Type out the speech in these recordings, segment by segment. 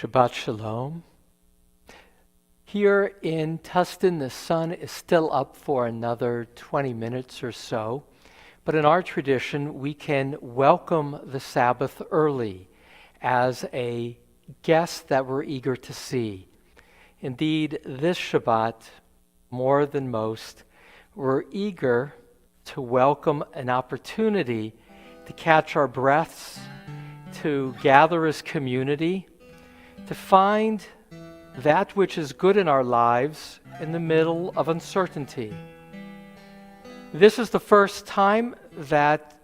Shabbat Shalom. Here in Tustin, the sun is still up for another 20 minutes or so, but in our tradition, we can welcome the Sabbath early as a guest that we're eager to see. Indeed, this Shabbat, more than most, we're eager to welcome an opportunity to catch our breaths, to gather as community, to find that which is good in our lives in the middle of uncertainty. This is the first time that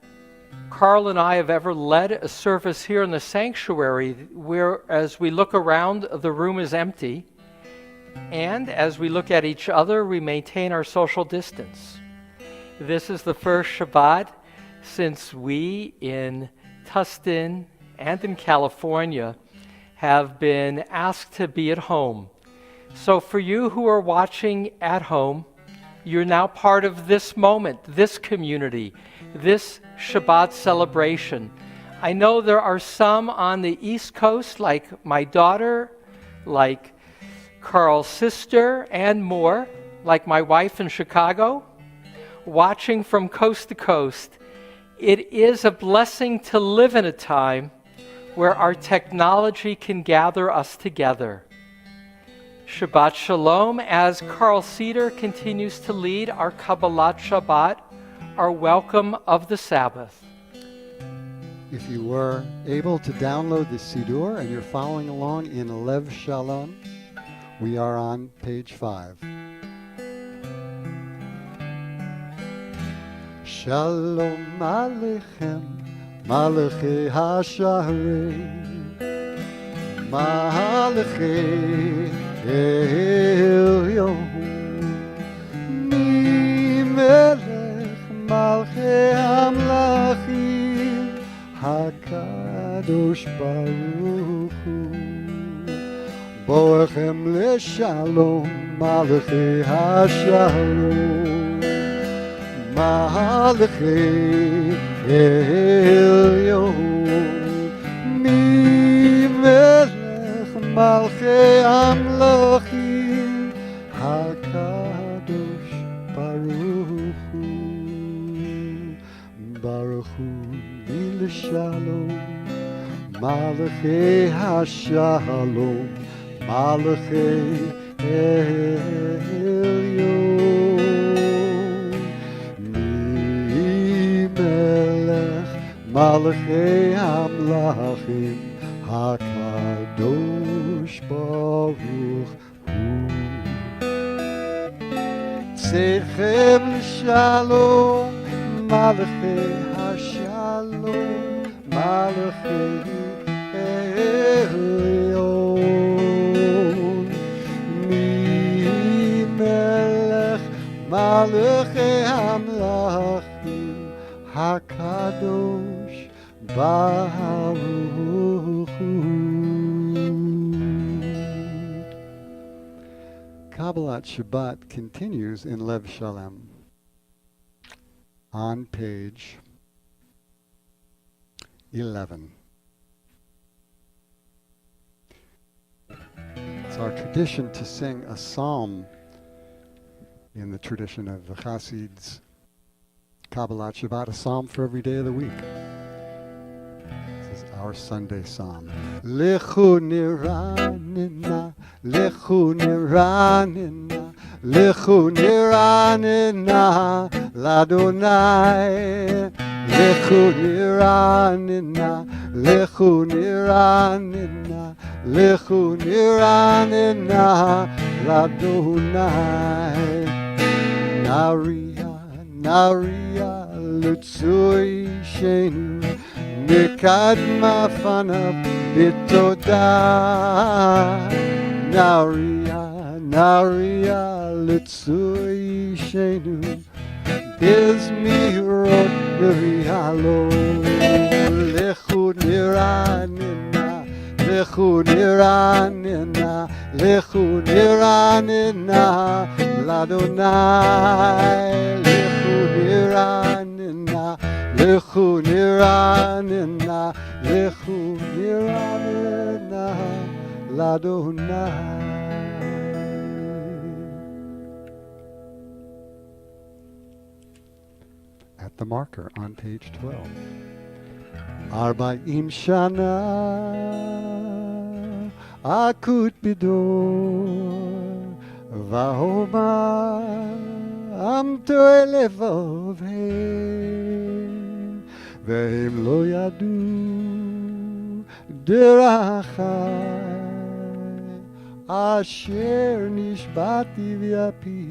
Carl and I have ever led a service here in the sanctuary where, as we look around, the room is empty, and as we look at each other, we maintain our social distance. This is the first Shabbat since we in Tustin and in California have been asked to be at home. So for you who are watching at home, you're now part of this moment, this community, this Shabbat celebration. I know there are some on the East Coast, like my daughter, like Carl's sister, and more, like my wife in Chicago, watching from coast to coast. It is a blessing to live in a time where our technology can gather us together. Shabbat Shalom, as Carl Cedar continues to lead our Kabbalat Shabbat, our welcome of the Sabbath. If you were able to download the Siddur and you're following along in Lev Shalom, we are on page 5. Shalom Aleichem, Malachi Hasharei, Malachi Elyon, Mi Melech Malchei Hamlachim, HaKadosh Baruch Hu, Boechem LeShalom, Malachi Hashalom, Malachi Elyon, Mi Melech Malchei Amlachim, HaKadosh Baruch Hu, Baruch Hu Milshalom, Malachi Hashalom, Malachi Elyon. Malachei Hamlachim, HaKadosh Baruch Hu. Tzechem Shalom, Malachei Hashalom, Malachei Elyon. Mi Melech Malachei Hamlachim, HaKadosh Baruch Hu. Kabbalat Shabbat continues in Lev Shalem on page 11. It's our tradition to sing a psalm in the tradition of the Chassids. Kabbalat Shabbat, a psalm for every day of the week. This is our Sunday psalm. Lechu niranina, lechu niranina, lechu niranina, ladonai. Lechu niranina, lechu niranina, lechu niranina, ladonai. Naria, Naria, lutzui shenu, mikadma fanav bitoda. Naria, Naria, lutzui shenu, bizmirot mirialo. Lechu niranina, lechu niranina, lechu niranina, ladonai. Lechu niranina, lechu niranina, lechu niranina, ladonai. At the marker on page 12. Arba'im shana akut bidor vahoma amto elevovhem vehem lo yadu derachai asher nishbati v'api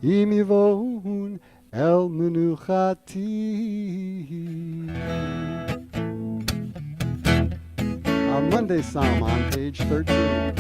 im yivon el menuchati. Our Monday psalm on page 13.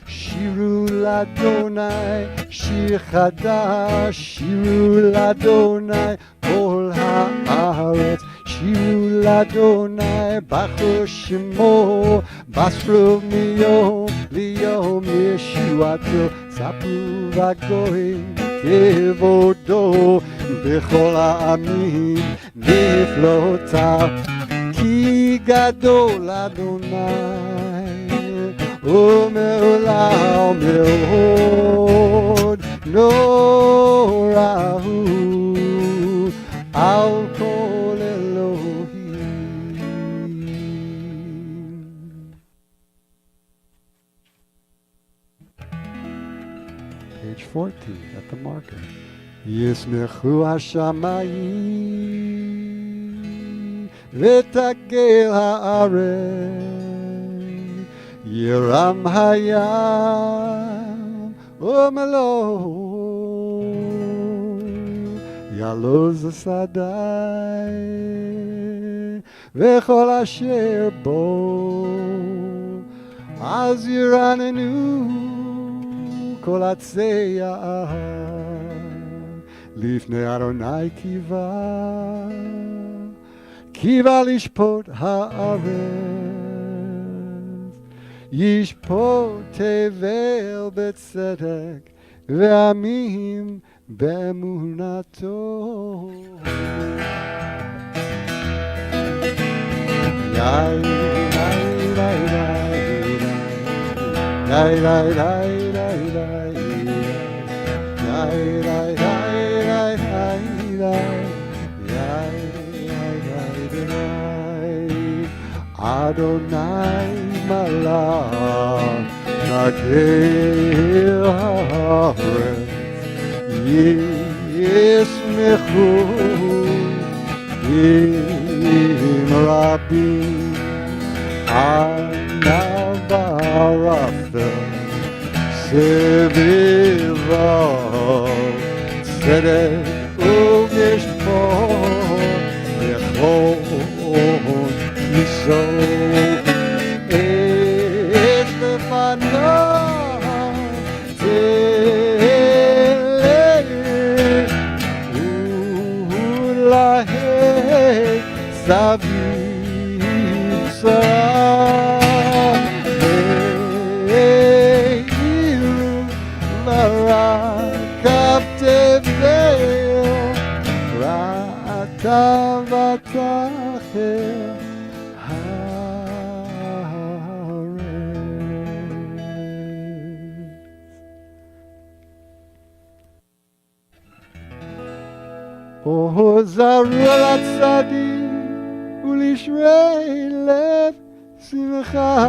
Shiru Ladonai, Shir Chadash, Shiru Ladonai, Kol Haaretz, Shiru Ladonai, Baruch Shemo, Basro Miyom, Liyom Yeshuato, Sapru Vagoim, Kevodo, Bechol Ha'amim, Niflotav, Ki Gadol Adonai, Omer Olam Hod, Norahu, Al Kol Elohim. Page 14 at the marker. Yismechu Hashamayim V'tagel Haaretz Yiram Hayam Omelo Yaloz Sadai V'chol asher bo Az Yiranenu Kol atzei Ya'ar Lifnei Adonai Kiva lishpot haaretz Yishpot tevel betzedek Ve'amim be'emunato. Yai, yai, yai, yai, yai, yai, yai, Adonai malach nagel haaretz ישמחו עם רבים ענב ערפל סביבו צדק ומשפט יכול לישון אש לפניו תלך ולהם סביב שרה ואילו מרקב תבל ראתה ותחל זרו לצדיק ולשרי לב שמחה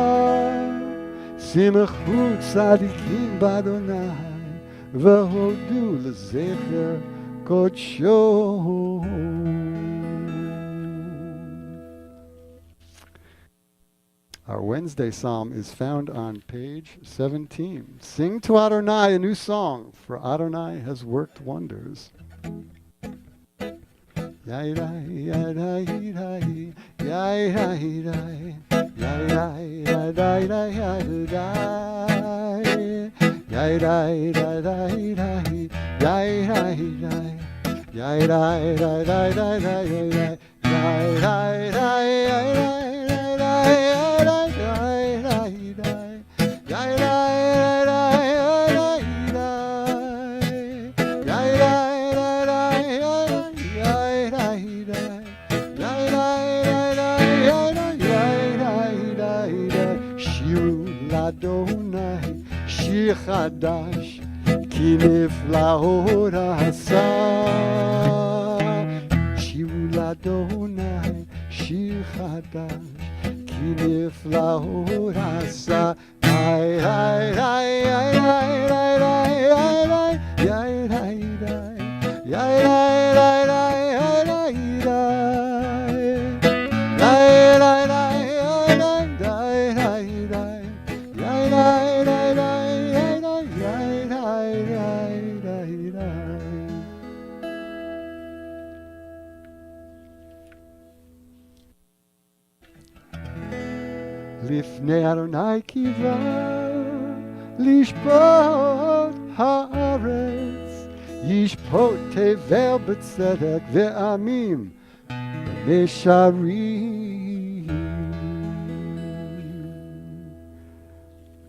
שמחו צדיקים באדוני והודו לזכר קודשו. Our Wednesday psalm is found on page 17. Sing to Adonai a new song, for Adonai has worked wonders. שיר חדש כי נפלאות עשה שירו לאדוני שיר חדש כי נפלאות עשה היי היי היי היי היי היי היי לפני אדוני קיווה לשפוט הארץ ישפוט תבל בצדק ועמים במישרים.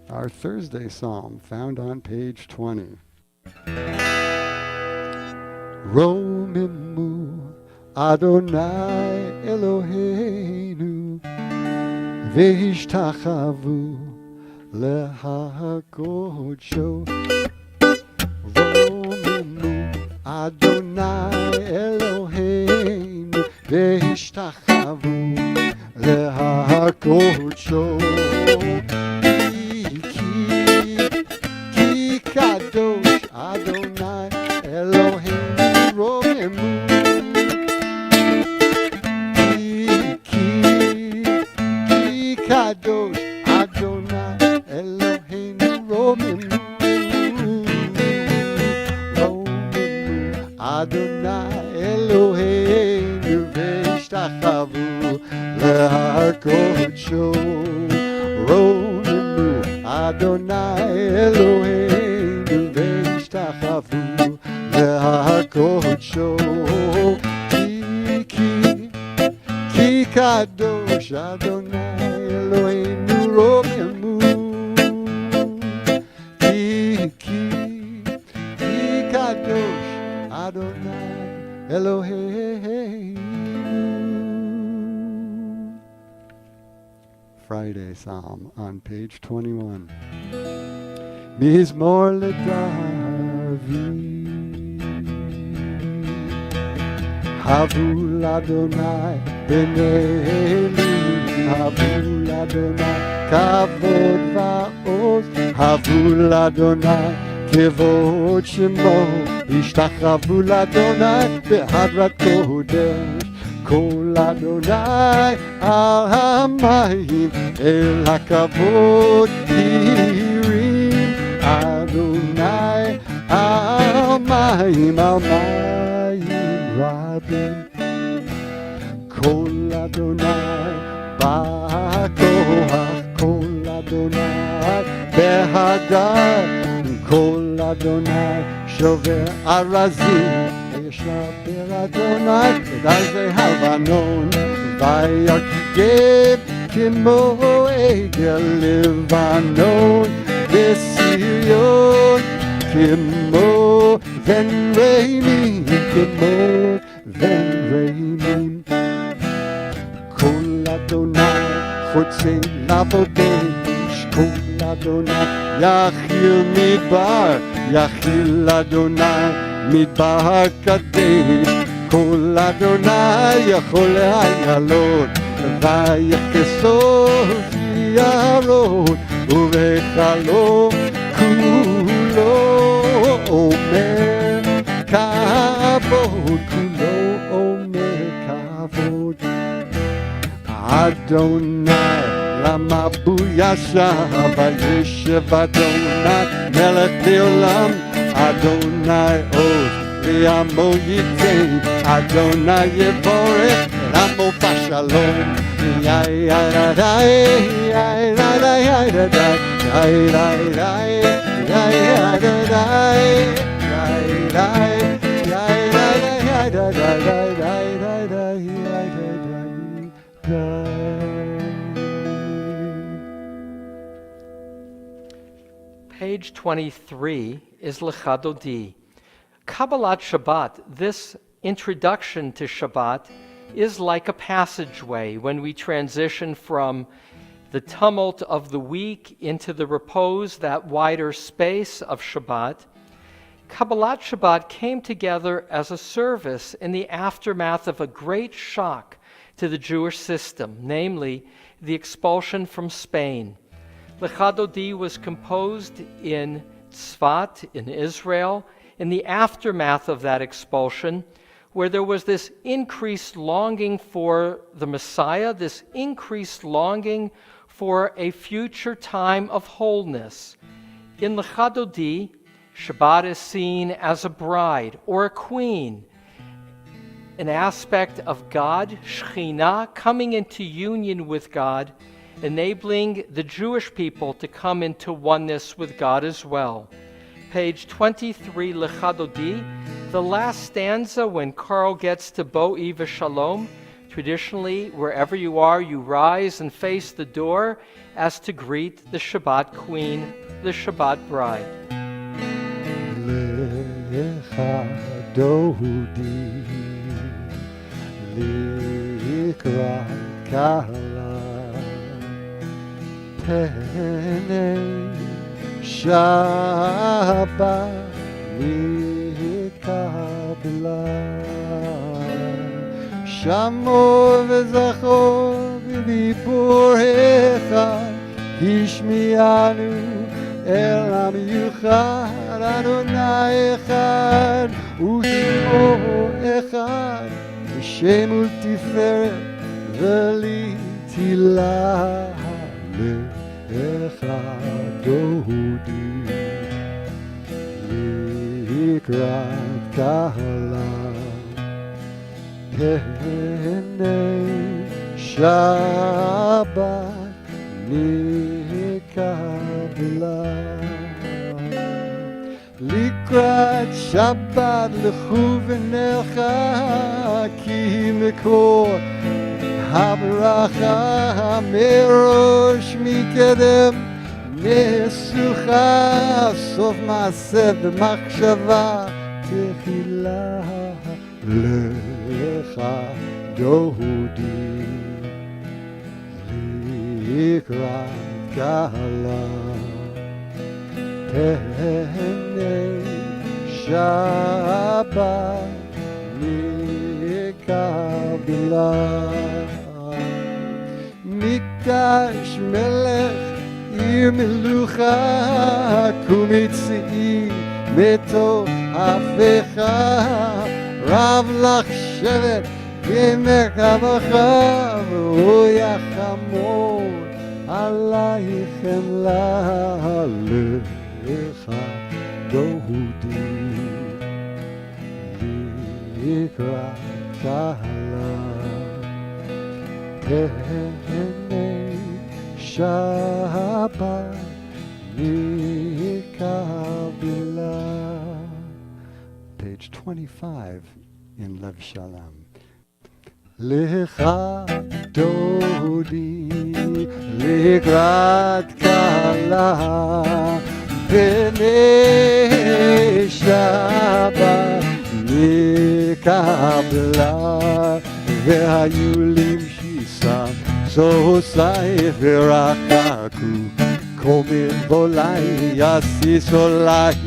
Our Thursday psalm found on page 20. Romimu Adonai Eloheinu והשתחוו להקודשו. רוממו אדוני אלוהינו והשתחוו להקודשו. כי קדוש אדוני אלוהינו רוממו. קדוש אדוני אלוהינו רוממו. אדוני אלוהינו והשתחוו להקודשו. רוממו אדוני אלוהינו והשתחוו להקודשו. כי קדוש אדוני אלוהינו רוממו. כי קדוש אדוני אלוהינו. Friday Psalm on page 21. מזמור לדוד. הבו לאדוני בני אלים, הבו לאדוני כבוד ועוז, הבו לאדוני כבוד שמו, השתחוו לאדוני בהדרת קודש. כל אדוני על המים, אל הכבוד הרים. אדוני על מים, על מים רבים. כל אדוני בכוח, כל אדוני בהדר, כל אדוני שובר ארזים. וישבר אדוני את ארזי הלבנון, וירכב כמו עגל לבנון, וציון כמו בן רימים, כמו בן רימים. כל אדוני חוצה לבודש, כל אדוני יחיל מדבר, יחיל אדוני מדבר קדש. כל אדוני יכול איילון, ויחסוף ירון, ובחלום כולו אומר כבוד, כולו אומר כבוד. אדוני למבוא ישב, וישב אדוני מלך לעולם. אדוני עוז לעמו ייתן, אדוני יבורך לעמו בשלום. Page 23 is Lecha Dodi. Kabbalat Shabbat, this introduction to Shabbat, is like a passageway when we transition from the tumult of the week into the repose, that wider space of Shabbat. Kabbalat Shabbat came together as a service in the aftermath of a great shock to the Jewish system, namely the expulsion from Spain. Lecha Dodi was composed in Tzfat, in Israel, in the aftermath of that expulsion, where there was this increased longing for the Messiah, this increased longing for a future time of wholeness. In Lecha Dodi, Shabbat is seen as a bride or a queen, an aspect of God, Shekhinah, coming into union with God, enabling the Jewish people to come into oneness with God as well. Page 23, Lecha Dodi, the last stanza when Carl gets to Bo'i v'Shalom. Traditionally, wherever you are, you rise and face the door as to greet the Shabbat queen, the Shabbat bride. Lecha Dodi, likrat kala, penei Shabbat nikabla, Shamo v'zachor b'dibur echad, Hishmianu el am yuchad, Adonai echad, u'shmo echad, V'shem u'tiferet v'li tilah. Lecha Dodi, likrat kala, penei Shabbat nikabla. Likrat Shabbat lechu v'nelcha, ki mekor habracha merosh mikadem mesucha sof maaseh b'machshava techila. Lecha Dodi, likrat kala, penei Shabbat nikabla. Mikdash melech ir melucha kumitzi מתועפיך, רב לך שבט כמרכבך, והוא יחמוד עלייך חמלה לך דודי לקראת קהלה. תהנה שבת מקבלה. Page 25 in Lev Shalom. לך דודי לקראת קהלה, פני שבת מקבלה, והיו למשיסה סוסייך ורחקו, קומם בולי יסיס עולייך,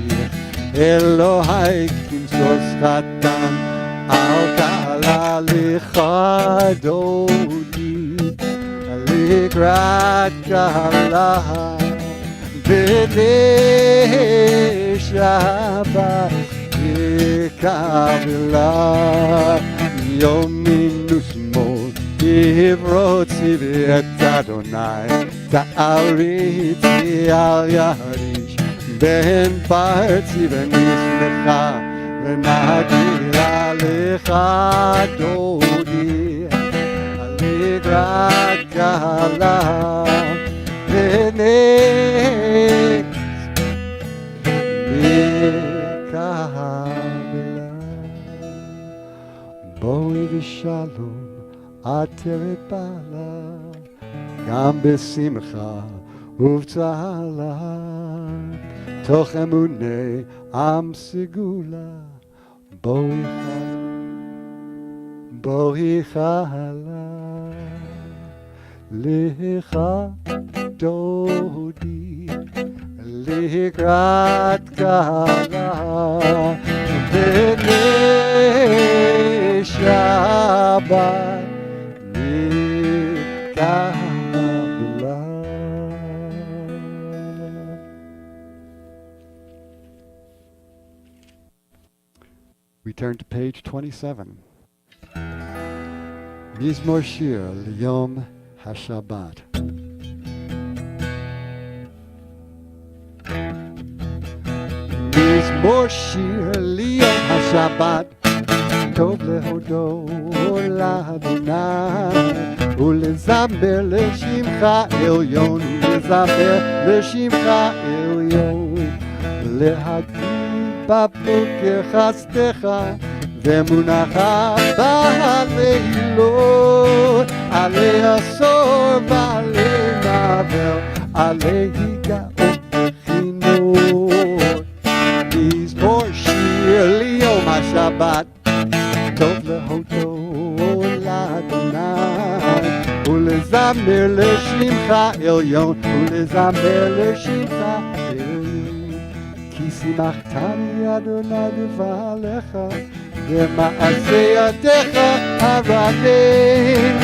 אלוהי כמסוס חתן על קהלה. לך דודי לקראת קהלה, בני שבת מקבלה. יומין ושמאל תברוצי ואת אדוני, תעריצי על יריש, בין פרצי ונשמחה ונגילה. לך דודי לקראת קהלה, בני מקבלה. בואי ושלום עטרת בעלה, גם בשמחה ובצהלה, תוך אמוני עם סגולה. בואי חלה, לך דודי לקראת קהלה, בני שבת מקבלה. We turn to page 27. מזמור שיר ליום השבת. מזמור שיר ליום השבת, טוב להודות לאדוני, ולזמר לשמך עליון, ולזמר לשמך עליון, להגיד בבוקר חסדך ואמונך בלילות, עלי עשור ועלי מעבר, עלי גאון וחינוך. מזמור שיר ליום השבת, טוב להודות לאדוני, ולזמר לשמך עליון, ולזמר לשמך עליון. כי שימחתני אדוני בבעליך, ומעשה ידיך הרבים.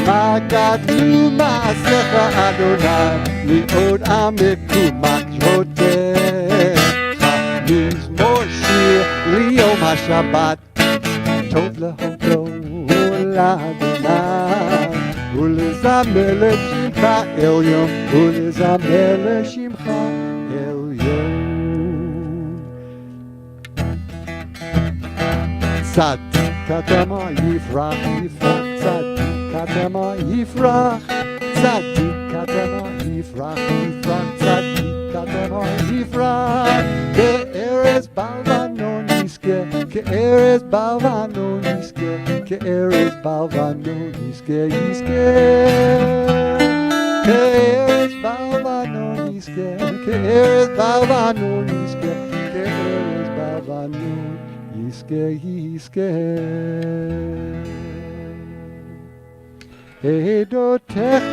מה גדלו מעשיך אדוני, מאוד עמקו מחשבותיך. מזמור שיר ליום השבת, טוב להודות לאדוני, ולזמר לשמך עליון, ולזמר לשמך עליון. צדיק אדמה יפרח יפרח, צדיק אדמה יפרח, צדיק אדמה יפרח יפרח, צדיק אדמה יפרח. כארז בלבנון יזכה, כארז בלבנון יזכה, כארז בלבנון יזכה יזכה. כארז בלבנון יזכה, כארז בלבנון יזכה, כארז בלבנון יזכה יזכה. עדותיך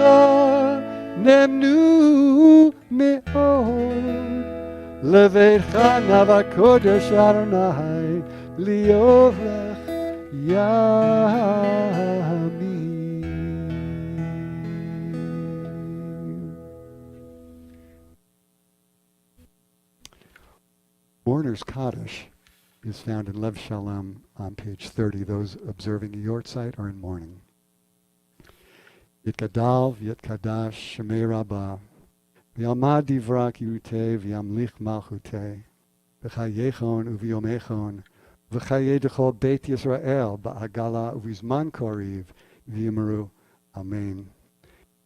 נאמנו מאוד, לביתך נא בקודש אדוני, לאהוב לך ימים. Mourner's Kaddish is found in Lev Shalom on page 30. Those observing a yortzeit are in mourning. Yitkadal v'yitkadash shemei rabbah v'yalmad divra kirutei v'yamlich malchutei v'chayechon uv'yomechon v'chayei dechol beit Yisrael ba'agala uv'zman koriv v'yimaru. Amen.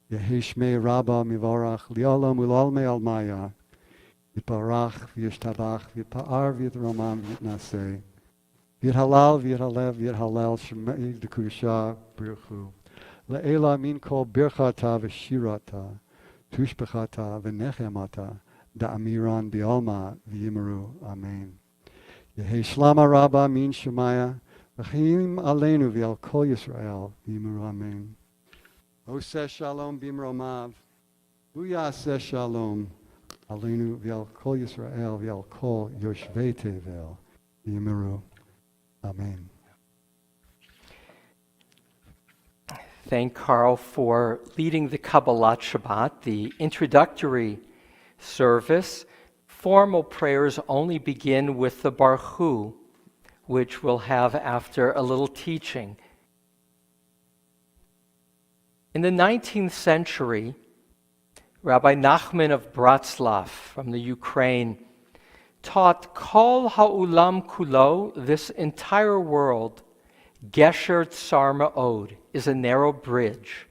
Yehi shmei rabbah mivarach li'olam u'l'olmei almaya Yitbarach v'yishtabach v'yitpa'ar v'yitromam v'yitnaseh v'yithalal v'yithalev v'yithalel shemei dekudusha birchu Le'ela min kol birchata v'shirata tushbechata v'nechemata da'amiran bi'alma v'yimaru. Amen. Yehi shlama rabba min shemaya v'chim aleinu v'al kol Yisrael v'yimaru. Amen. Oseh shalom b'imromav v'yaseh shalom Aleinu v'al kol Yisrael v'al kol yoshvei tevel v'yimaru. Amen. Thank Carl for leading the Kabbalat Shabbat, the introductory service. Formal prayers only begin with the Baruch Hu, which we'll have after a little teaching. In the 19th century, Rabbi Nachman of Bratslav from the Ukraine taught Kol ha'ulam kulo, this entire world, Gesher Tsar Ma'od, is a narrow bridge.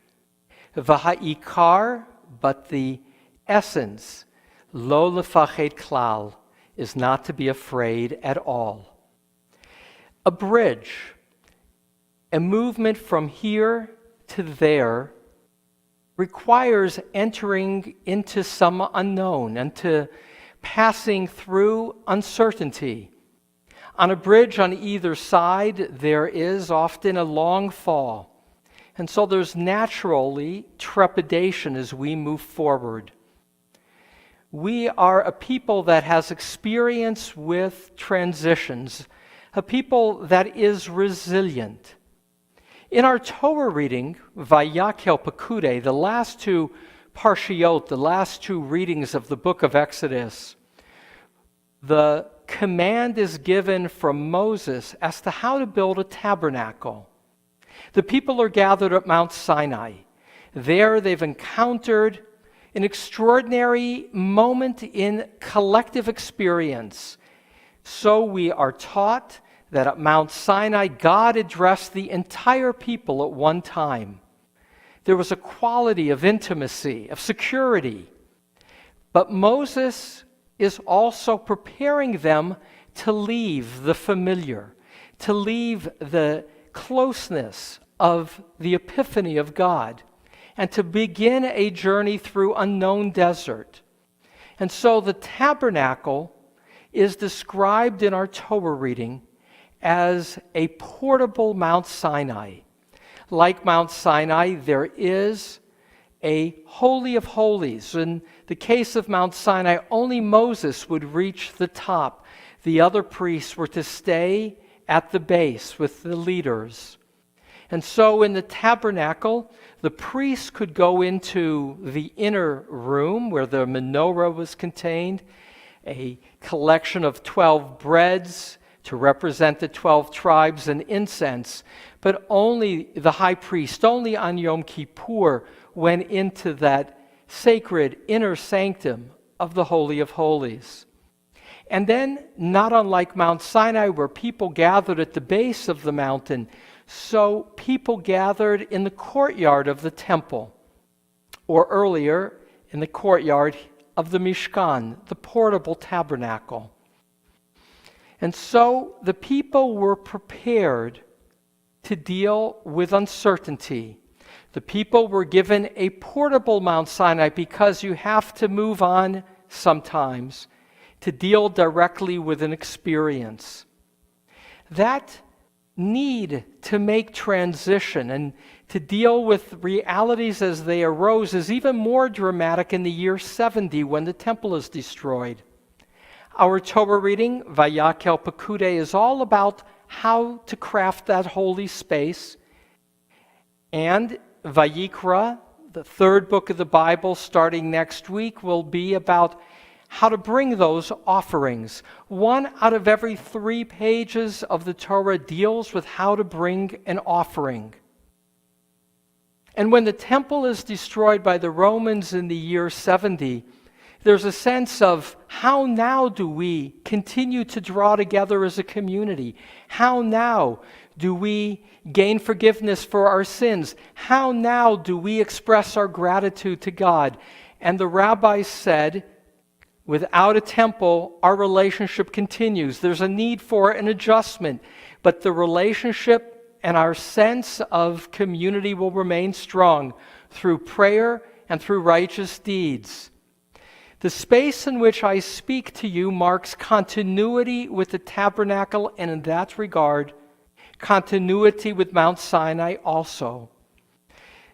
V'ha'ikar, but the essence, lo lefached klal, is not to be afraid at all. A bridge, a movement from here to there, requires entering into some unknown and to passing through uncertainty. On a bridge on either side, there is often a long fall. And so there's naturally trepidation as we move forward. We are a people that has experience with transitions, a people that is resilient. In our Torah reading, Vayakel Pekudei, the last two parshiot, the last two readings of the book of Exodus, the command is given from Moses as to how to build a tabernacle. The people are gathered at Mount Sinai. There they've encountered an extraordinary moment in collective experience. So we are taught that at Mount Sinai, God addressed the entire people at one time. There was a quality of intimacy, of security. But Moses is also preparing them to leave the familiar, to leave the closeness of the epiphany of God, and to begin a journey through unknown desert. And so the tabernacle is described in our Torah reading as a portable Mount Sinai. Like Mount Sinai, there is a Holy of Holies. In the case of Mount Sinai, only Moses would reach the top. The other priests were to stay at the base with the leaders. And so in the tabernacle, the priests could go into the inner room where the menorah was contained, a collection of 12 breads to represent the 12 tribes, and incense. But only the high priest, only on Yom Kippur, went into that sacred inner sanctum of the Holy of Holies. And then, not unlike Mount Sinai, where people gathered at the base of the mountain, so people gathered in the courtyard of the temple, or earlier, in the courtyard of the Mishkan, the portable tabernacle. And so the people were prepared to deal with uncertainty. The people were given a portable Mount Sinai because you have to move on sometimes to deal directly with an experience. That need to make transition and to deal with realities as they arose is even more dramatic in the year 70 when the temple is destroyed. Our Torah reading, Vayakel Pekudei, is all about how to craft that holy space. And Vayikra, the third book of the Bible, starting next week, will be about how to bring those offerings. 1 out of every 3 pages of the Torah deals with how to bring an offering. And when the temple is destroyed by the Romans in the year 70, there's a sense of how now do we continue to draw together as a community? How now do we gain forgiveness for our sins? How now do we express our gratitude to God? And the rabbis said, without a temple, our relationship continues. There's a need for an adjustment, but the relationship and our sense of community will remain strong through prayer and through righteous deeds. The space in which I speak to you marks continuity with the tabernacle, and in that regard, continuity with Mount Sinai also.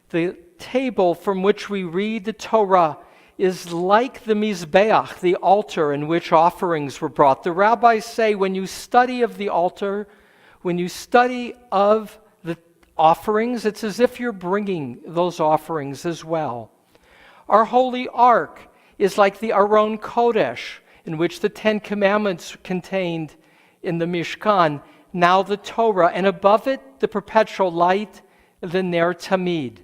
The table from which we read the Torah is like the Mizbeach, the altar in which offerings were brought. The rabbis say when you study of the altar, when you study of the offerings, it's as if you're bringing those offerings as well. Our holy ark is like the Aron Kodesh, in which the 10 Commandments contained in the Mishkan, now the Torah, and above it, the perpetual light, the Ner Tamid.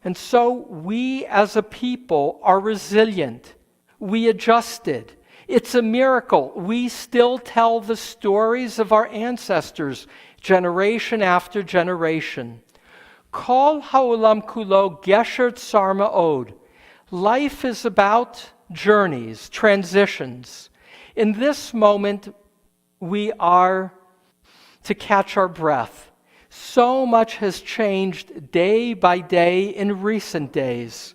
And so we as a people are resilient. We adjusted. It's a miracle. We still tell the stories of our ancestors, generation after generation. Kol ha'olam kulo gesher tsar ma'od. Life is about journeys, transitions. In this moment, we are to catch our breath. So much has changed day by day in recent days,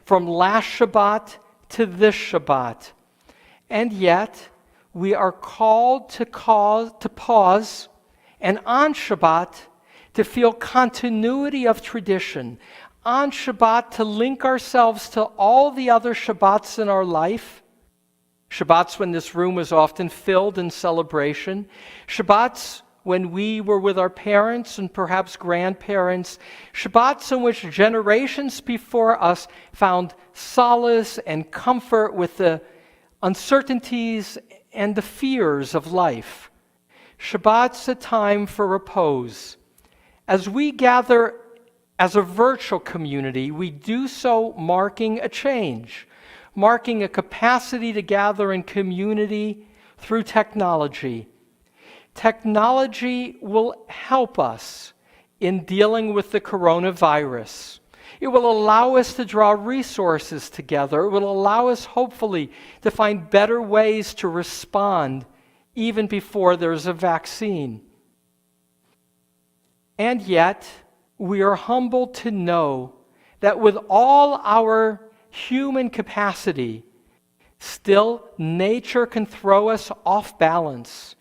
from last Shabbat to this Shabbat. And yet, we are called to pause, and on Shabbat, to feel continuity of tradition. On Shabbat, to link ourselves to all the other Shabbats in our life. Shabbats when this room was often filled in celebration. Shabbats when we were with our parents and perhaps grandparents. Shabbats in which generations before us found solace and comfort with the uncertainties and the fears of life. Shabbat's a time for repose. As we gather as a virtual community, we do so marking a change, marking a capacity to gather in community through technology. Technology will help us in dealing with the coronavirus. It will allow us to draw resources together. It will allow us, hopefully, to find better ways to respond even before there's a vaccine. And yet, we are humbled to know that with all our human capacity, still nature can throw us off balance.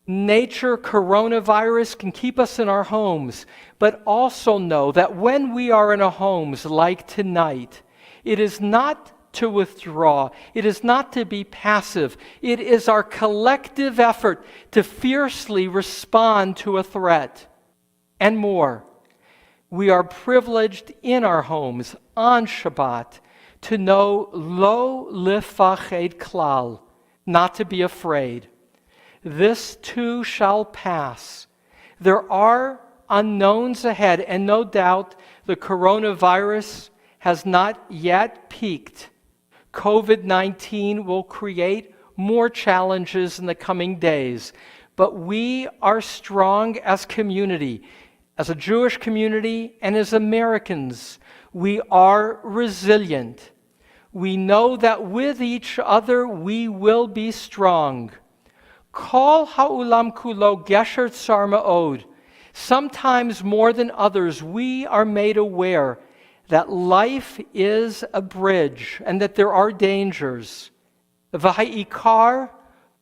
Nature, coronavirus can keep us in our homes, but also know that when we are in our homes like tonight, it is not to withdraw. It is not to be passive. It is our collective effort to fiercely respond to a threat. And more, we are privileged in our homes on Shabbat to know lo lifached klal, not to be afraid. This too shall pass. There are unknowns ahead, and no doubt the coronavirus has not yet peaked. COVID-19 will create more challenges in the coming days, but we are strong as community, as a Jewish community and as Americans. We are resilient. We know that with each other we will be strong. Kol ha'ulam kulo gesher tsar ma'od. Sometimes more than others, we are made aware that life is a bridge and that there are dangers. V'ha'ikar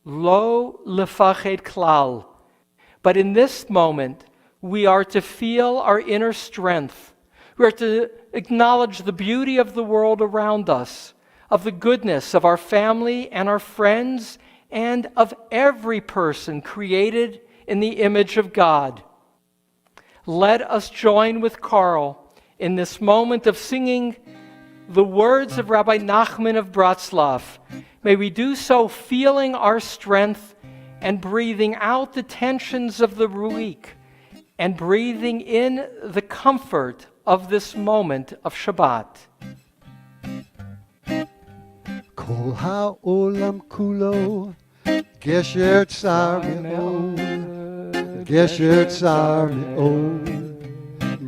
lo lefached klal. But in this moment, we are to feel our inner strength. We are to acknowledge the beauty of the world around us, of the goodness of our family and our friends, and of every person created in the image of God. Let us join with Carl in this moment of singing the words of Rabbi Nachman of Bratslav. May we do so feeling our strength and breathing out the tensions of the week and breathing in the comfort of this moment of Shabbat. Kol ha'olam kulo, gesher tsar me'od, gesher tsar me'od,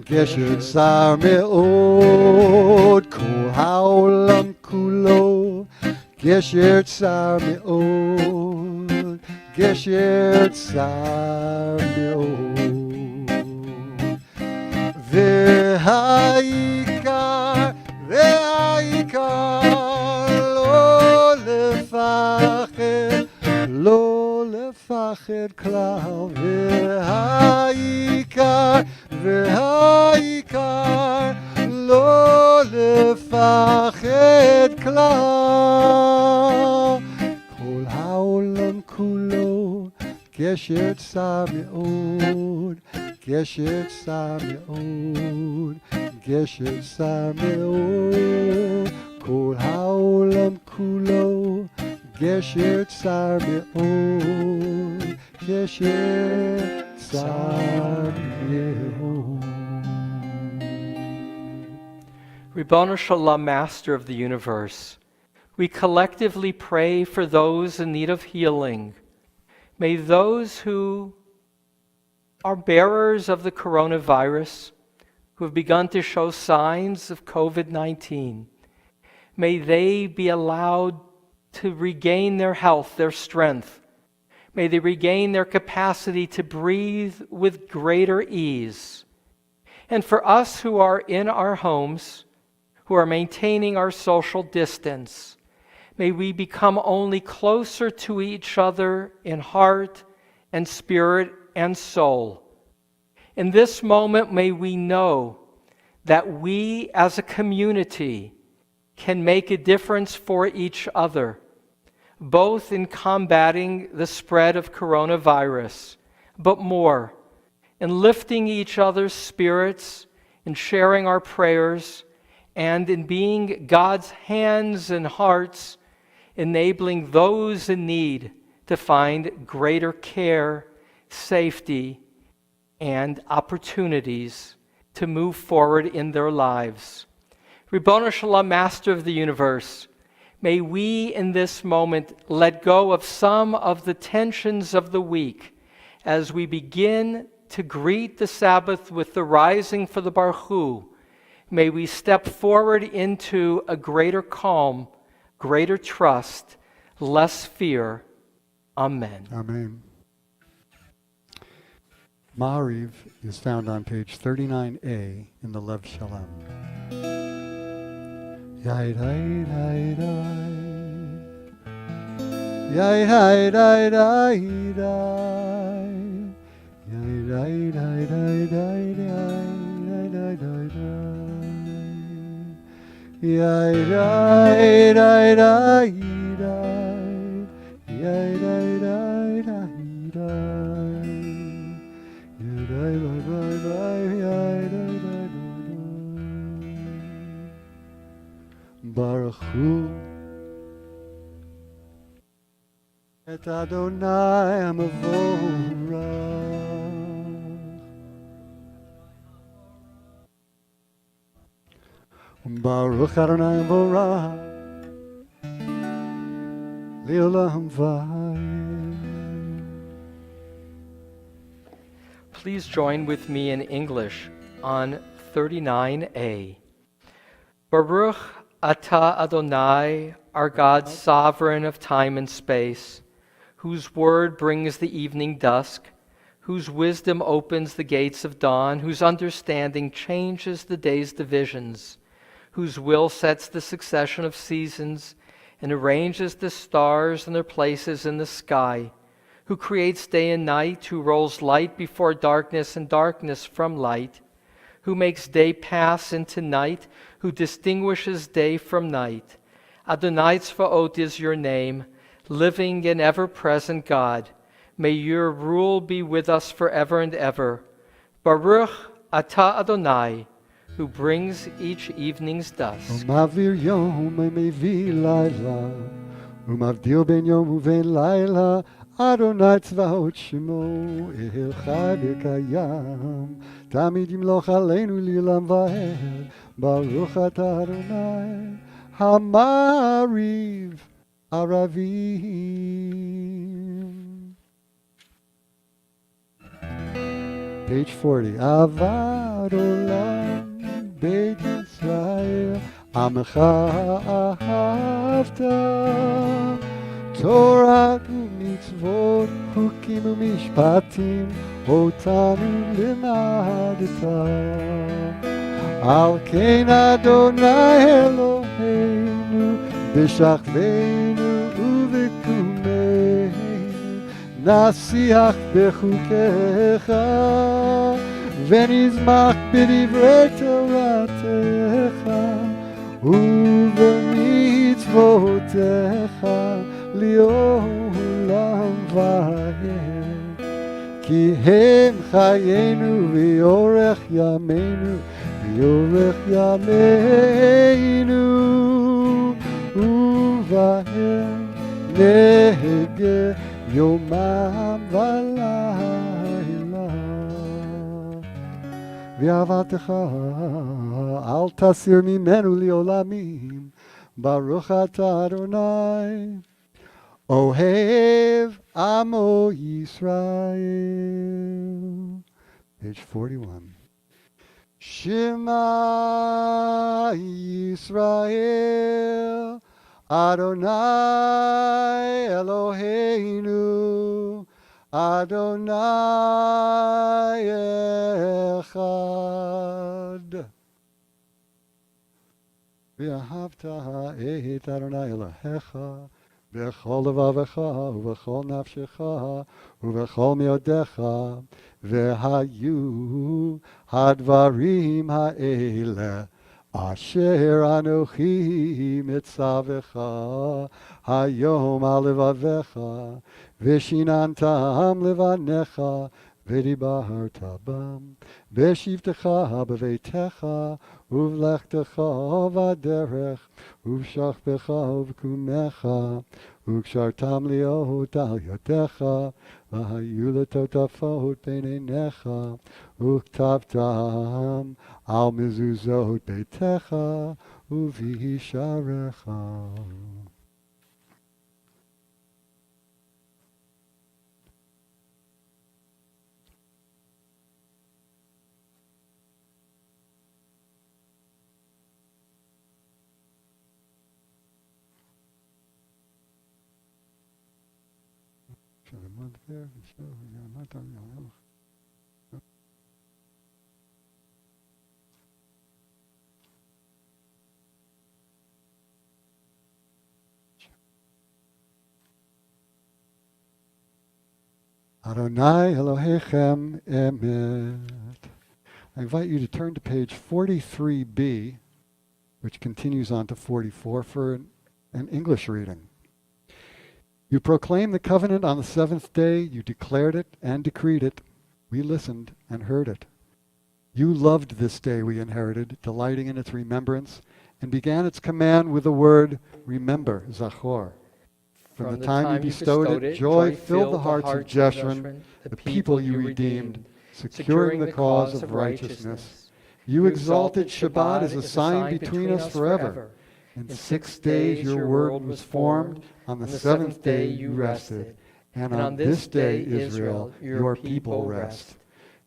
gesher tsar me'od. Kol ha'olam kulo, gesher tsar me'od, gesher tsar me'od. והעיקר, לא לפחד כלל, והעיקר, לא לפחד כלל. כל העולם כולו גשר צר מאוד, גשר צר מאוד, גשר צר מאוד. כל העולם כולו גשר צר מאוד, גשר צר מאוד. Ribono Shalom, Master of the universe, we collectively pray for those in need of healing. May those who are bearers of the coronavirus, who have begun to show signs of COVID-19, may they be allowed to regain their health, their strength. May they regain their capacity to breathe with greater ease. And for us who are in our homes, who are maintaining our social distance, may we become only closer to each other in heart and spirit and soul. In this moment, may we know that we as a community can make a difference for each other, both in combating the spread of coronavirus, but more, in lifting each other's spirits, in sharing our prayers, and in being God's hands and hearts, enabling those in need to find greater care, safety, and opportunities to move forward in their lives. Ribono Shalom, Master of the universe, may we in this moment let go of some of the tensions of the week as we begin to greet the Sabbath with the rising for the Baruch Hu. May we step forward into a greater calm, greater trust, less fear. Amen. Amen. Ma'ariv is found on page 39A in the Lev Shalom. Yai dai dai dai, yai dai dai dai dai, yai dai dai dai dai dai dai dai. Yai dai dai dai dai, yai dai dai dai dai, yai dai dai dai, yai dai dai dai. Baruch Hu et Adonai Hamavorach. Baruch Adonai Vorach Le'olam Vayim. Please join with me in English on 39A. Baruch Atah Adonai, our God, sovereign of time and space, whose word brings the evening dusk, whose wisdom opens the gates of dawn, whose understanding changes the day's divisions, whose will sets the succession of seasons and arranges the stars in their places in the sky, who creates day and night, who rolls light before darkness and darkness from light, who makes day pass into night, who distinguishes day from night. Adonai Tzvaot is your name, living and ever-present God. May your rule be with us forever and ever. Baruch Atah Adonai, who brings each evening's dusk. ומעביר יום ומביא לילה, ומבדיל בין יום ובין לילה, אדוני צבאות שמו, אל חי וקיים, תמיד ימלוך עלינו לעולם ועד, ברוך אתה אדוני, המעריב ערבים. Page 40. אהבת עולם בית ישראל, עמך אהבת, תורה ומצוות, חוקים ומשפטים, אותנו לימדת. על כן אדוני אלוהינו, בשכבנו ובקומנו, נשיח בחוקיך, ונזמח בדברי תורתך, ובמצוותיך לעולם ועד. כי הם חיינו ואורך ימינו, ואורך ימינו, ובהם נהגה יומם ולילה. ואהבתך אל תסיר ממנו לעולמים, ברוך אתה אדוני, אוהב עמו ישראל. Page 41. Shema Yisrael, Adonai Eloheinu, Adonai Echad. ואהבת את אדוני אלוהיך בכל לבבך ובכל נפשך ובכל מאודיך, והיו הדברים האלה אשר אנוכי מצווך היום על לבביך, ושיננתם לבניך, ודיברת בם, בשבתך בביתך, ובלכתך בדרך, ובשכבך ובקומך, וקשרתם להיות על ידיך, והיו לטוטפות בין עיניך, וכתבתם על מזוזות ביתך ובישעריך. Adonai Elohechem Emet. I invite you to turn to page 43b, which continues on to 44 for an English reading. You proclaimed the covenant on the seventh day. You declared it and decreed it. We listened and heard it. You loved this day we inherited, delighting in its remembrance, and began its command with the word, remember, Zachor. From the time you bestowed it, joy filled the hearts of Jeshurun, the people you redeemed, securing the cause of righteousness. You exalted Shabbat as a sign between us forever. In 6 days your word was formed. On the seventh day you rested. And on this day, Israel, your people rest.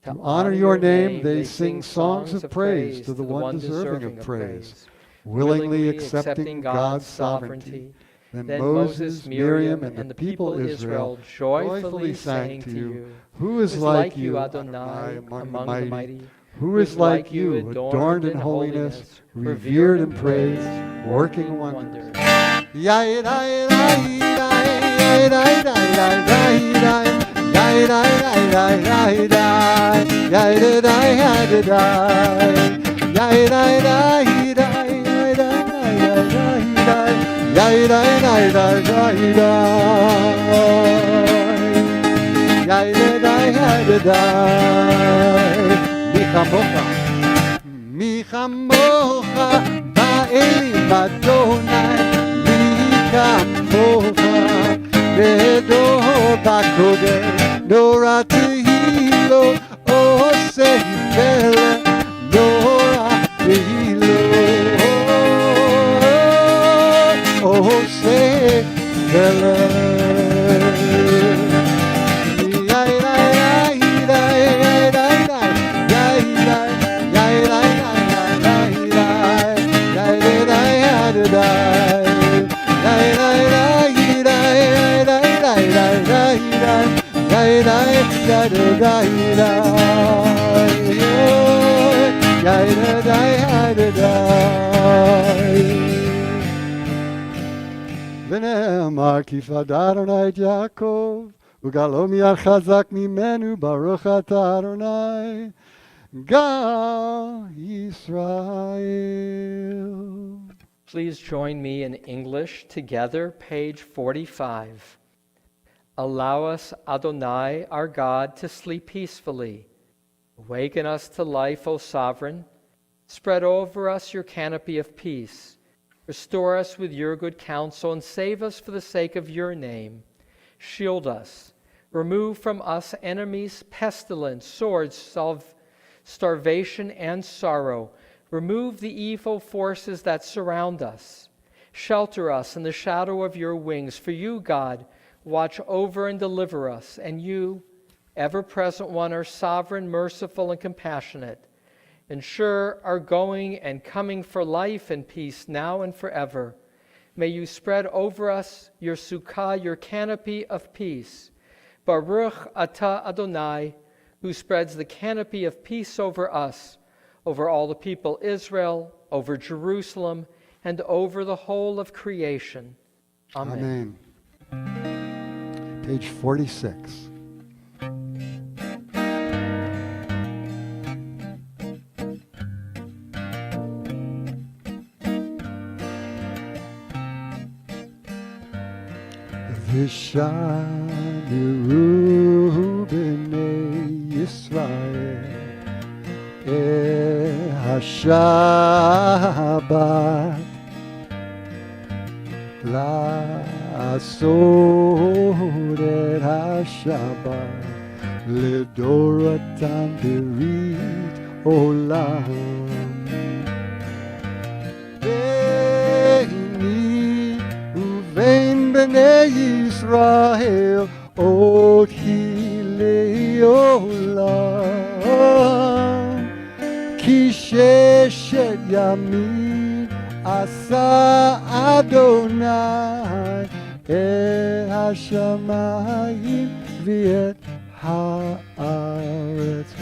To honor your name, they sing songs of praise to the one deserving of praise, willingly accepting God's sovereignty. Then Moses, Miriam, and the people Israel joyfully sang to you, who is like you, Adonai, among the mighty? Who is like you, adorned in holiness, revered in praise, working wonders? מי כמוך kamocha ba'elim Adonai mi kamocha Vedor bakodesh Nora tehilo oseh vele Nora tehilo oseh vele ונאמר כי פדה אדוני את יעקב וגלו מיד חזק ממנו ברוך אתה אדוני גל ישראל. Please join me in English together, page 45. Allow us, Adonai, our God, to sleep peacefully. Awaken us to life, O Sovereign. Spread over us your canopy of peace. Restore us with your good counsel and save us for the sake of your name. Shield us. Remove from us enemies, pestilence, swords, starvation, and sorrow. Remove the evil forces that surround us. Shelter us in the shadow of your wings. For you, God, watch over and deliver us. And you, ever-present one, are sovereign, merciful, and compassionate. Ensure our going and coming for life and peace now and forever. May you spread over us your sukkah, your canopy of peace. Baruch atah Adonai, who spreads the canopy of peace over us, over all the people Israel, over Jerusalem, and over the whole of creation. Amen. Page 46. V'shamiru b'nei Yisrael HaShabbat לעשות את השבת לדורתם ברית עולם ביני ובין בני ישראל עוד היא לעולם כי ששת ימים עשה אדוני את השמיים ואת הארץ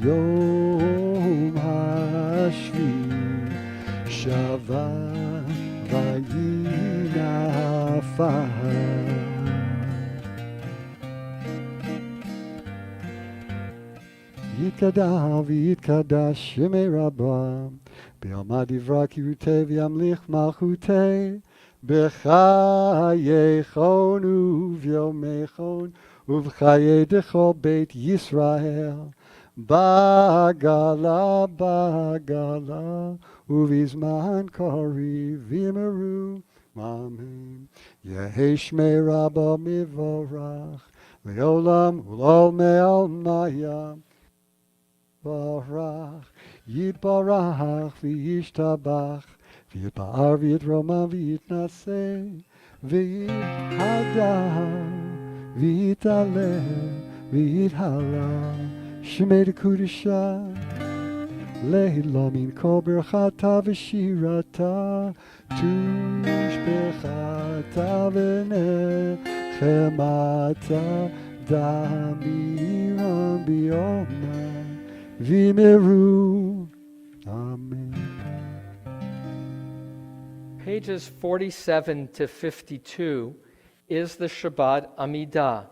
וביום השביעי שבת וינפש. יתקדש ויתקדש שמי רבם ביום דברה קירותי וימליך מלכותי בחייכון וביומכון ובחיי דכל בית ישראל בגלה ובזמן קריב יאמרו אמן. יהי שמי רבו מבורך לעולם ולעולמי עולמי ברך יתברך וישתבח ויתפאר ויתרומם ויתנשא ויתהדר ויתעלה ויתהלל שמי דקודשה לעילום כל ברכתה ושירתה תושבחתה ונחמתה דמירם ביומם Vimeru. Amen. Pages 47 to 52 is the Shabbat Amidah.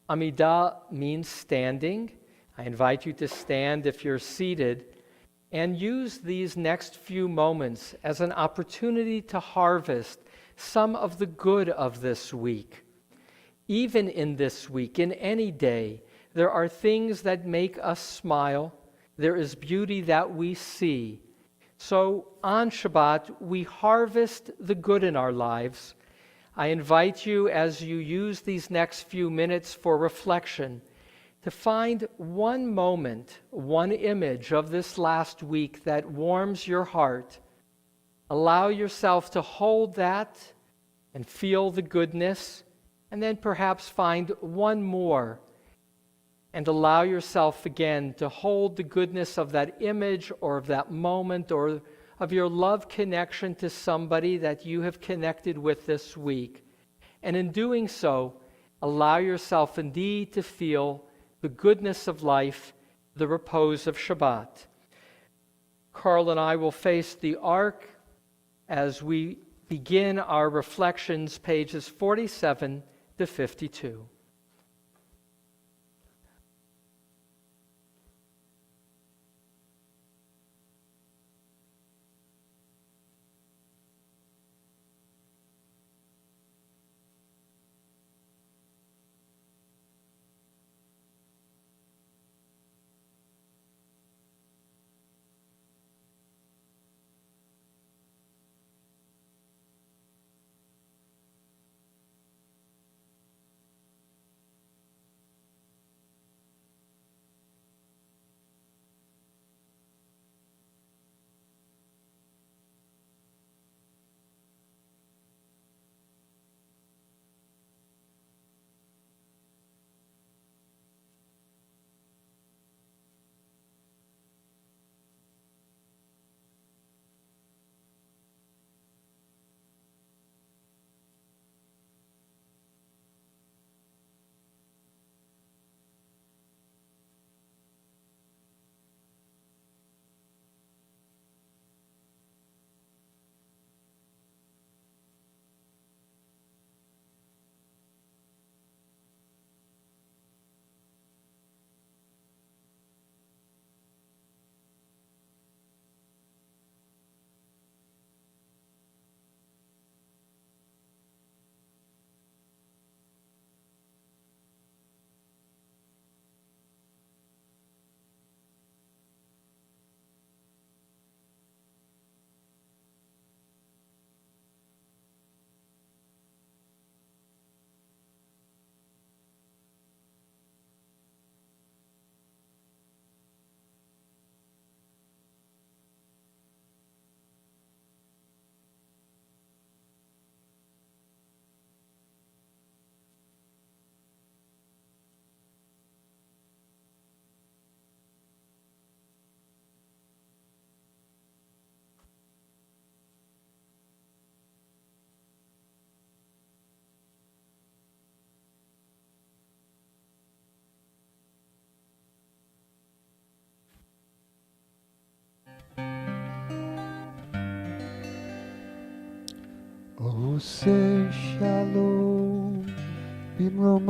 Amidah means standing. I invite you to stand if you're seated and use these next few moments as an opportunity to harvest some of the good of this week. Even in this week, in any day, there are things that make us smile, there is beauty that we see. So on Shabbat, we harvest the good in our lives. I invite you, as you use these next few minutes for reflection, to find one moment, one image of this last week that warms your heart. Allow yourself to hold that and feel the goodness, and then perhaps find one more and allow yourself again to hold the goodness of that image or of that moment or of your love connection to somebody that you have connected with this week. And in doing so, allow yourself indeed to feel the goodness of life, the repose of Shabbat. Carl and I will face the ark as we begin our reflections, pages 47 to 52. Ose shalom bimromav,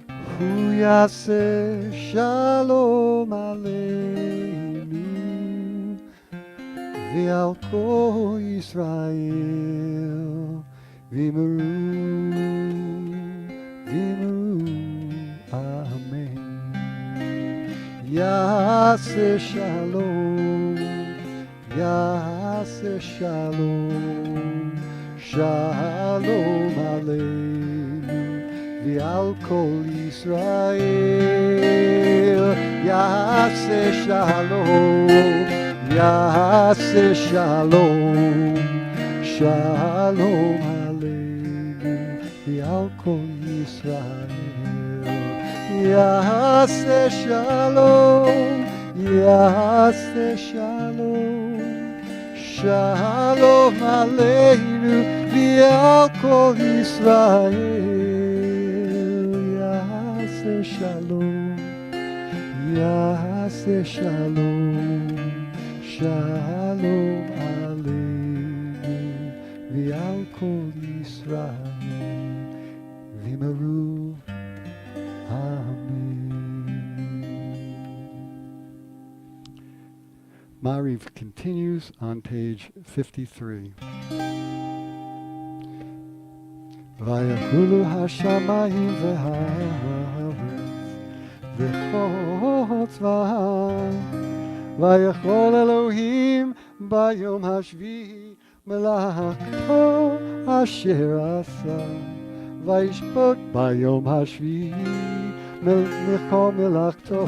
hu yaseh shalom aleinu, ve'al kol Yisrael, v'imru, amen. Yaseh shalom, Yaseh shalom, shalom aleinu, v'al kol Yisrael. Yaseh shalom, Yaseh shalom, shalom aleinu, v'al kol Yisrael. Yaseh shalom, Yaseh shalom, shalom aleinu, v'al kol Yisrael. Yaseh shalom, Yaseh shalom, shalom aleinu, v'al kol Yisrael, v'imru, amen. Mariv continues on page 53. Vayahulu hashamayim v'haaretz, וכל צבאם. ויכול אלוהים ביום השביעי מלאכתו אשר עשה. וישפוט ביום השביעי מכל מלאכתו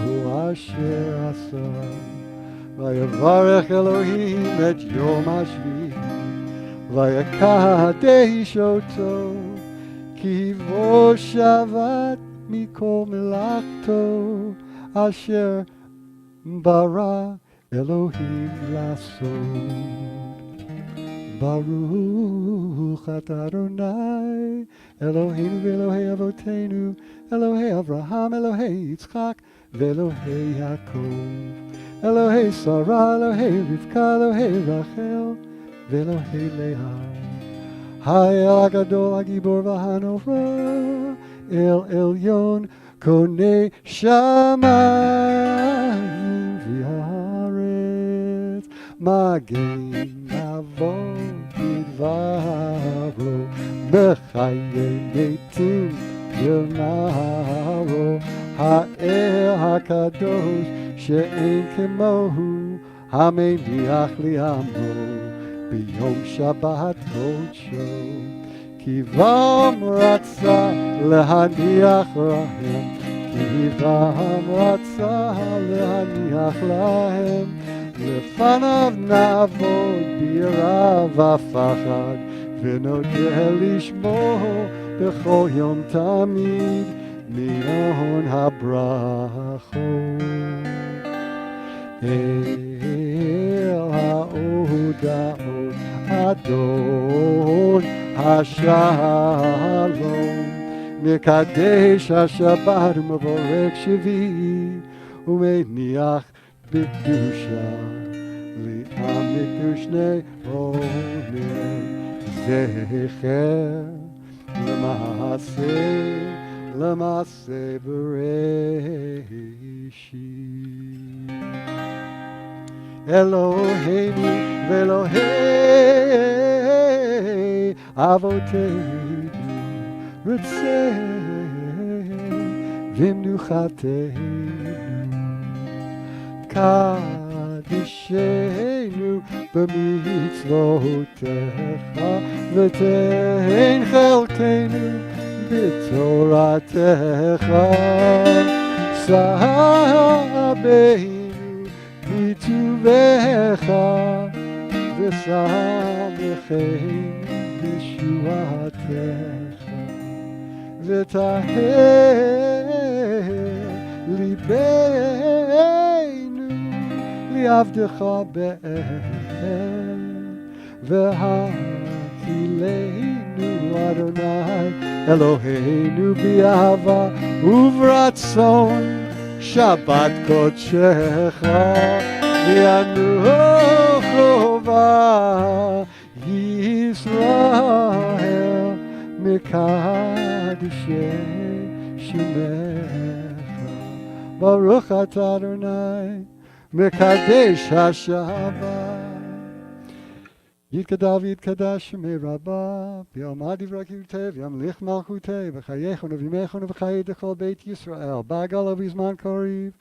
אשר עשה. ויברך אלוהים את יום השביעי ויקדש אותו, כי בו שבת מכל מלאכתו אשר ברא אלוהים לעשות. ברוך אתה אדוני אלוהינו ואלוהי אבותינו, אלוהי אברהם, אלוהי יצחק ואלוהי יעקב, אלוהי שרה, אלוהי רבקה, אלוהי רחל ואלוהי לאה. האל הגדול, הגיבור והנורא, אל עליון קונה שמיים וארץ, מגן אבות בדברו, בחיי מתים ינערו. האל הקדוש שאין כמוהו, המניח לעמו ביום שבת קודשו. כי בם רצה להניח להם, כי בם רצה להניח להם, לפניו נעבוד ביראה ופחד, ונודה לשמו בכל יום תמיד מהון הברכות. אל ההודעות אדון השלום, מקדש השבת ומבורך שביעי, ומניח בקדושה לעם מקדוש נאמר, זכר למעשה בראשית. אלוהינו ואלוהי אבותינו, רצה ומנוחתנו, קדישנו במצוותיך, ותן חלקנו בתורתך. סבנו בטובך, ושמחנו בישועתך, וטהר ליבנו לעבדך באר, והקהילנו אדוני אלוהינו באהבה וברצון, שבת קודשך וינוחו בה ישראל, מקדשי שמך. ברוך אתה אדוני מקדש השבת. יתקדש ויתקדש שמי רבה, ביום דברי קירותי וימליך מלכותי, בחייכם ובימיכם ובחיי כל בית ישראל, בעגל ובזמן קריב,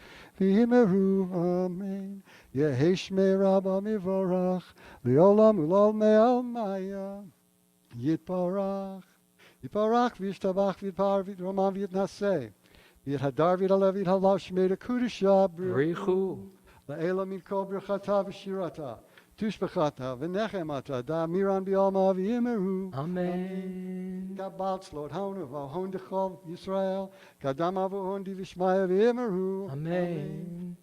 ויאמרו אמן. יהי שמי רבה מבורך, לעולם ולעולמי עלמיא. יתברך, יתברך וישתבח ויתפאר ויתרומם ויתנשא, ויתהדר ויתעלה ויתהלל שמי לקודשא בריחו. לאלה מן כל ברכתה ושירתה, תשבחתה ונחמתה, דאמירן בעלמא ויאמרו אמן. קבל צלעות הון והון דכל ישראל, קדם אבוהון די ושמיא ויאמרו אמן.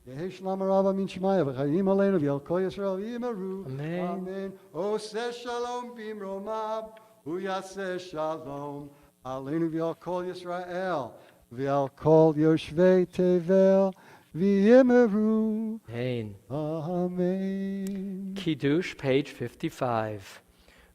יהי שלום רבה מן שמיא וחיים עלינו ועל כל ישראל ויאמרו אמן. אמן. עושה שלום במרומיו ויעשה שלום עלינו ועל כל ישראל ועל כל יושבי תבל ויאמרו Amen. Amen. Kiddush, page 55.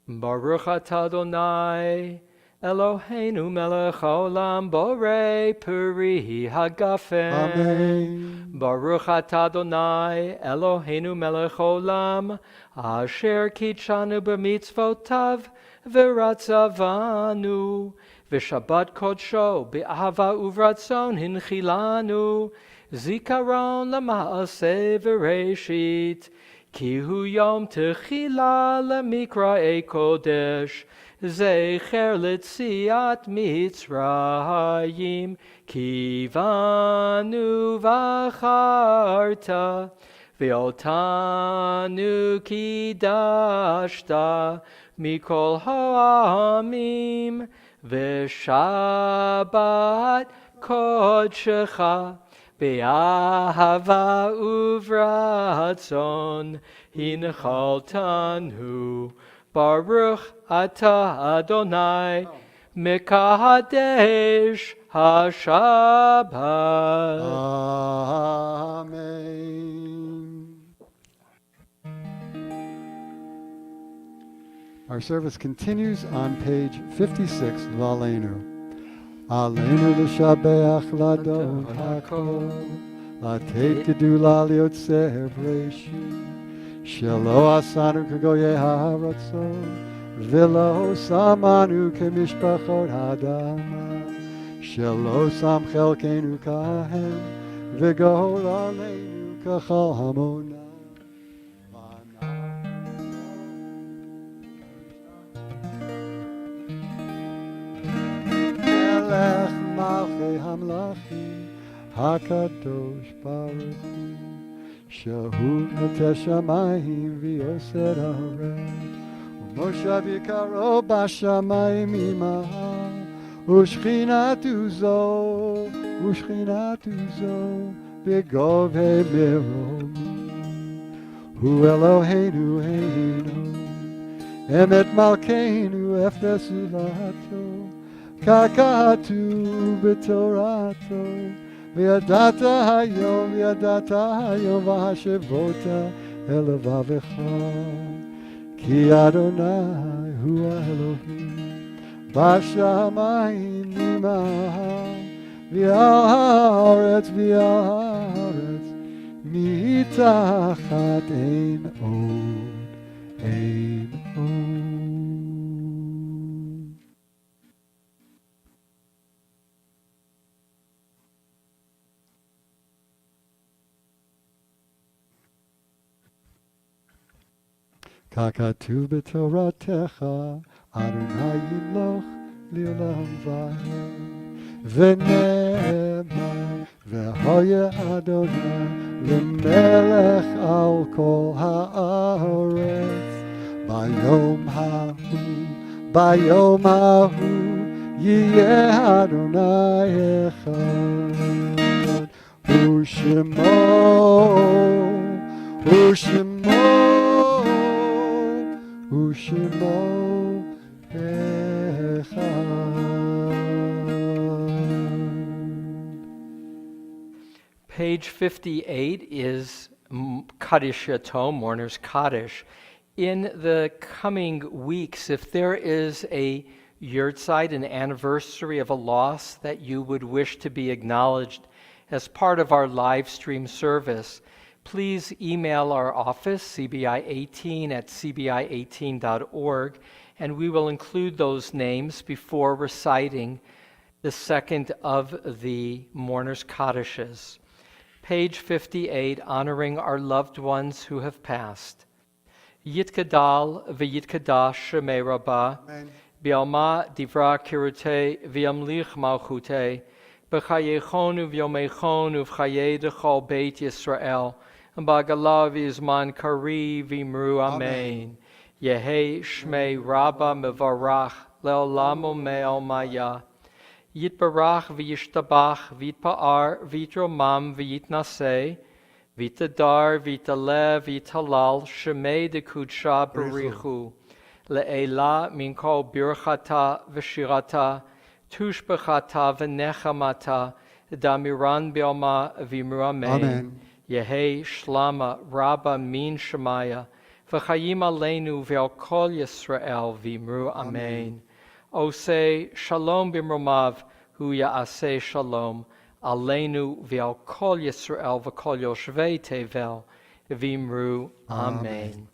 Baruch atah Adonai, Eloheinu melech haolam, borei peri hagafen. Amen. Baruch atah Adonai, Eloheinu melech haolam, asher kitshanu b'mitzvotav, v'ratzavanu, V'Shabbat Kodsho be'ahava uvratzon hinchilanu zikaron lama'aseh v'reishit ki hu yom techila lemikra kodesh zecher letziat Mitzrayim kivanu v'acharta ve'otanu kidashta mikol ha'amim v'shabbat kodshecha be'ahava uvratzon hinchaltanu Baruch atah Adonai mekadesh hashabbat. Amen. Our service continues on page 56, Aleinu. Aleinu l'shabeach ladon hakol, latet gedula liotzeh b'reishit. Shelo asanu kagoye haratzon, v'lo samanu kemishpachot hadama. Shelo sam chelkenu kahem, v'gol aleinu kachal hamona. Melech malchei hamlachim, hakadosh baruch hu. Shahu noteh shamayim v'yosed haaretz, u'moshav yikaro b'shamayim imaha, u'shchinatu zo b'govei meromi. Hu Eloheinu heinu, emet malkeinu efesu lato, kakatu b'torato. V'yadata hayom v'hashevota el levavecha, ki Adonai hu Elohim, b'shamayim imaha, v'al haaretz mitachat ein od. Kakatu b'toratecha, Adonai yimloch li'olam va'ed. V'ne'emar, v'hoye Adonai l'melech al kol ha'aretz. Bayom hahu, yiyeh Adonai echad. U'shemo Page 58 is Kaddish Yatom, Mourner's Kaddish. In the coming weeks, if there is a yurtzeit, an anniversary of a loss that you would wish to be acknowledged as part of our live stream service, please email our office, cbi18@cbi18.org, and we will include those names before reciting the second of the Mourner's Kaddishes. Page 58, honoring our loved ones who have passed. Yitkadal v'yitkadash shemei rabbah, bi'alma divra kirutei v'yamlich malchutei, b'chayechonu v'yomechonu v'chayei dechol beit Yisrael, b'agala v'yizman kari v'imru amen. Yehei shmei rabba mevarach le'olam u'me'ol maya. Yitbarach v'yishtabach v'yitpa'ar v'yitromam v'yitnaseh v'yitadar v'yitaleh v'yitalal shemei dekudsha barichu le'ela min kol birchata v'shirata tushbechata v'nechamata damiran bi'alma v'imru amen. Yehei shlama rabba min shemaya v'chayim aleinu ve'al kol Yisrael v'imru amen. Oseh shalom b'mromav hu ya'aseh shalom aleinu v'al kol Yisrael v'kol yoshvei tevel v'imru amen.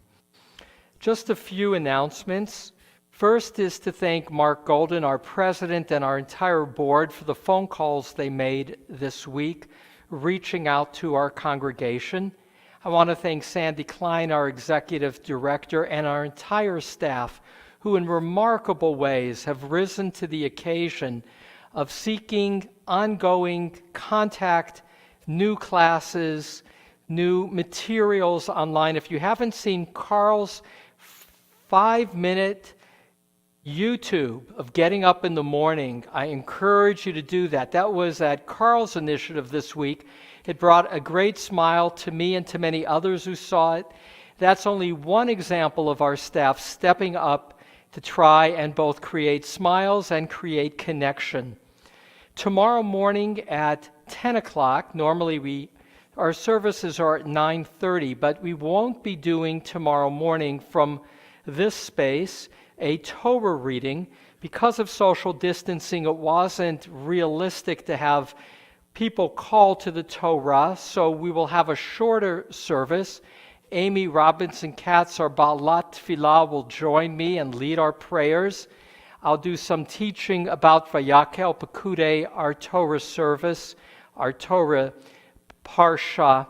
Just a few announcements. First is to thank Mark Golden, our president, and our entire board for the phone calls they made this week, reaching out to our congregation. I want to thank Sandy Klein, our executive director, and our entire staff, who in remarkable ways have risen to the occasion of seeking ongoing contact, new classes, new materials online. If you haven't seen Carl's 5-minute YouTube of getting up in the morning, I encourage you to do that. That was at Carl's initiative this week. It brought a great smile to me and to many others who saw it. That's only one example of our staff stepping up to try and both create smiles and create connection. Tomorrow morning at 10 o'clock, normally our services are at 9:30, but we won't be doing tomorrow morning from this space a Torah reading. Because of social distancing, it wasn't realistic to have people call to the Torah, so we will have a shorter service. Amy Robinson-Katz, our Baalat Tfilah, will join me and lead our prayers. I'll do some teaching about Vayakel Pekudei, our Torah service, our Torah Parsha.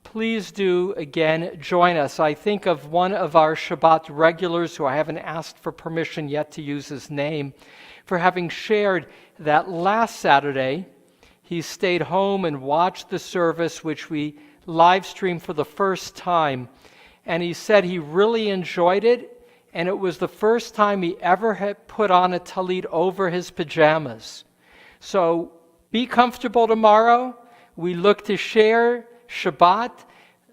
Please do, again, join us. I think of one of our Shabbat regulars, who I haven't asked for permission yet to use his name, for having shared that last Saturday he stayed home and watched the service, which we live streamed for the first time. And he said he really enjoyed it, and it was the first time he ever had put on a talit over his pajamas. So be comfortable tomorrow. We look to share Shabbat,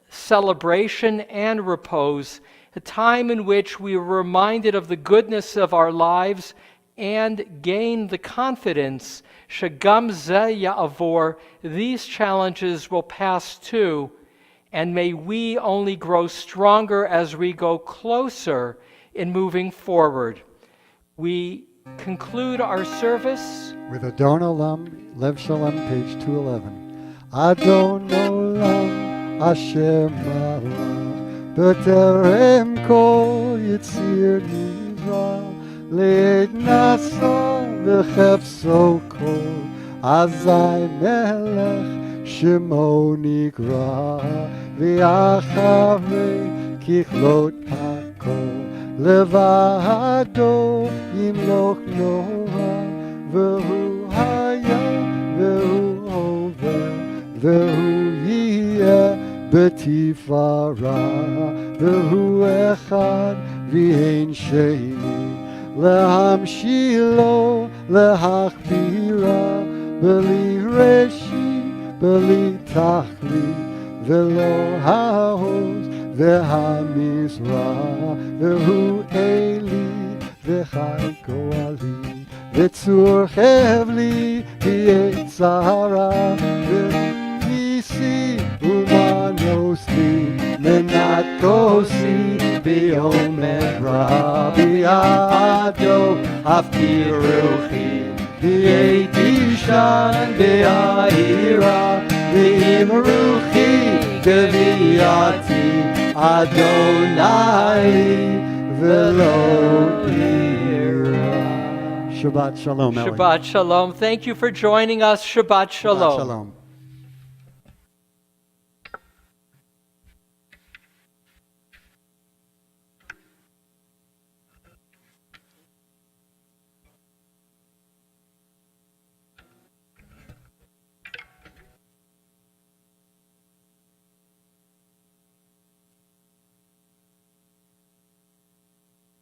celebration, and repose, a time in which we are reminded of the goodness of our lives and gain the confidence, Shagam Zeh Ya'avor, these challenges will pass too, and may we only grow stronger as we go closer in moving forward. We conclude our service with Adon Olam, Lev Shalom, page 211. Adon Olam, Asher Malach, B'terem kol Yitzir Nivra, Le'ed Nasa v'chefso kol, Azai Melech Shemo Nigra, V'achavei Kichlot Hakol, Levado Yimloch Noah, V'hu Haya, V'hu Hover, V'hu Yiyeh B'tifara, V'hu Echad V'ein Sheni, Lehamshilo, Lehachbira, B'li Reshi, B'li Tachli, V'lo Hahoz, V'hamizra, V'hu Eli, V'chai Goali, V'tzur Chevli, V'yetzara, V'nisi, Umanosli, Menat Kosi, B'yomed Rabbi Ado, Hafkir Ruchi, V'yetishan, V'yahira, V'im Ruchi, V'yati, Adonai, V'lo Ira. Shabbat Shalom, Ellie. Shabbat Shalom. Thank you for joining us. Shabbat Shalom. Shabbat Shalom.